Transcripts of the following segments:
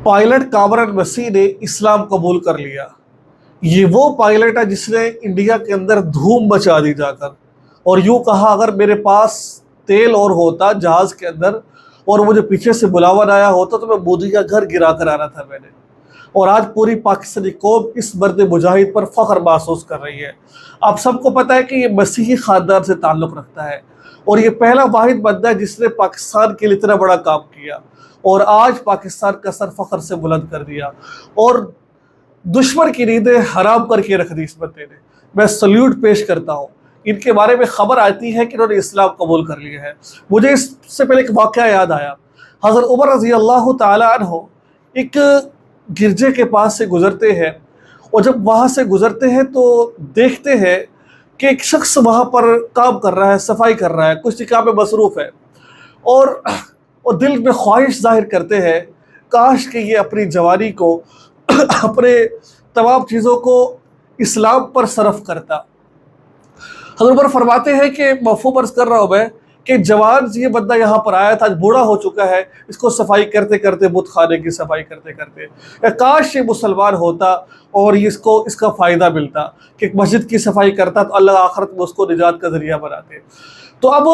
Pilot Kamran مسیح نے اسلام قبول کر لیا۔ یہ وہ پائلٹ ہے جس نے انڈیا کے اندر دھوم مچا دی جا کر، اور یوں کہا اگر میرے پاس تیل اور ہوتا جہاز کے اندر اور مجھے پیچھے سے بلاوا آیا ہوتا تو میں مودی کا گھر گرا کر آنا تھا میں نے۔ اور آج پوری پاکستانی قوم اس مرد مجاہد پر فخر محسوس کر رہی ہے۔ آپ سب کو پتہ ہے کہ یہ مسیحی خاندان سے تعلق رکھتا ہے، اور یہ پہلا واحد بندہ ہے جس نے پاکستان کے لیے اتنا بڑا کام کیا، اور آج پاکستان کا سر فخر سے بلند کر دیا، اور دشمن کی نیندیں حرام کر کے رکھ دی اس بندے نے۔ میں سلیوٹ پیش کرتا ہوں۔ ان کے بارے میں خبر آتی ہے کہ انہوں نے اسلام قبول کر لیا ہے۔ مجھے اس سے پہلے ایک واقعہ یاد آیا۔ حضرت عمر رضی اللہ تعالی عنہ ایک گرجے کے پاس سے گزرتے ہیں، اور جب وہاں سے گزرتے ہیں تو دیکھتے ہیں کہ ایک شخص وہاں پر کام کر رہا ہے، صفائی کر رہا ہے، کچھ کام میں مصروف ہے، اور دل میں خواہش ظاہر کرتے ہیں کاش کہ یہ اپنی جوانی کو اپنے تمام چیزوں کو اسلام پر صرف کرتا۔ حضرت عمر فرماتے ہیں کہ مفہوم عرض کر رہا ہوں میں کہ جوان یہ بندہ یہاں پر آیا تھا، بوڑھا ہو چکا ہے، اس کو صفائی کرتے کرتے، بت خانے کی صفائی کرتے کرتے، کاش یہ مسلمان ہوتا اور اس کا فائدہ ملتا کہ مسجد کی صفائی کرتا تو اللہ آخرت میں اس کو نجات کا ذریعہ بناتے۔ تو اب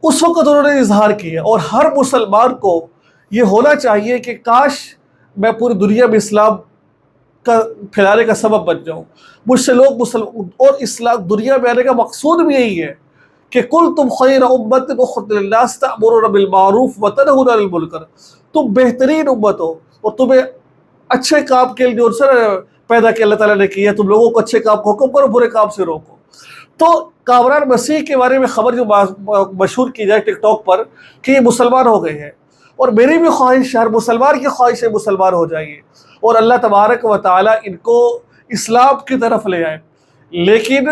اس وقت انہوں نے اظہار کیا، اور ہر مسلمان کو یہ ہونا چاہیے کہ کاش میں پوری دنیا میں اسلام کا پھیلانے کا سبب بن جاؤں، مجھ سے لوگ اور اسلام دنیا میں آنے کا مقصود بھی یہی ہے کہ کنتم خیر امت اخرجت للناس تأمرون بالمعروف وتنہون عن المنکر، تم بہترین امت ہو، اور تمہیں اچھے کام کے لیے پیدا کیا اللہ تعالیٰ نے کیا، تم لوگوں کو اچھے کام کو حکم کرو، برے کام سے روکو۔ تو کامران مسیح کے بارے میں خبر جو مشہور کی جائے ٹک ٹاک پر کہ یہ مسلمان ہو گئے ہیں، اور میری بھی خواہش ہے، ہر مسلمان کی خواہش ہے مسلمان ہو جائیے، اور اللہ تبارک و تعالیٰ ان کو اسلام کی طرف لے آئے۔ لیکن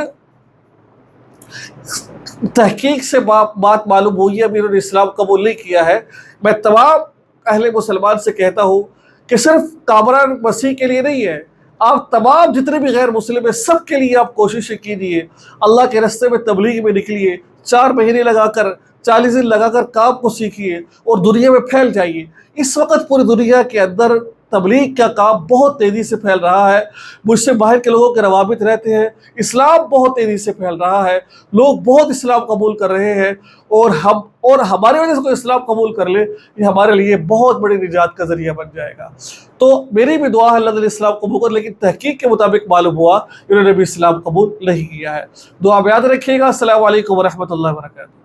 تحقیق سے بات معلوم ہوئی ہے، ابھی انہوں نے اسلام قبول نہیں کیا ہے۔ میں تمام اہل مسلمان سے کہتا ہوں کہ صرف کامران مسیح کے لیے نہیں ہے، آپ تمام جتنے بھی غیر مسلم ہیں سب کے لیے آپ کوششیں کیجیے، اللہ کے راستے میں تبلیغ میں نکلیے، 4 مہینے لگا کر، 40 دن لگا کر کام کو سیکھیے، اور دنیا میں پھیل جائیے۔ اس وقت پوری دنیا کے اندر تبلیغ کا کام بہت تیزی سے پھیل رہا ہے، مجھ سے باہر کے لوگوں کے روابط رہتے ہیں، اسلام بہت تیزی سے پھیل رہا ہے، لوگ بہت اسلام قبول کر رہے ہیں، اور ہماری وجہ سے کوئی اسلام قبول کر لے یہ ہمارے لیے بہت بڑی نجات کا ذریعہ بن جائے گا۔ تو میری بھی دعا ہے اللہ تعالیٰ اسلام قبول کر، لیکن تحقیق کے مطابق معلوم ہوا انہوں نے بھی اسلام قبول نہیں کیا ہے۔ دعا میں یاد رکھیے گا۔ السلام علیکم ورحمۃ اللہ وبرکاتہ۔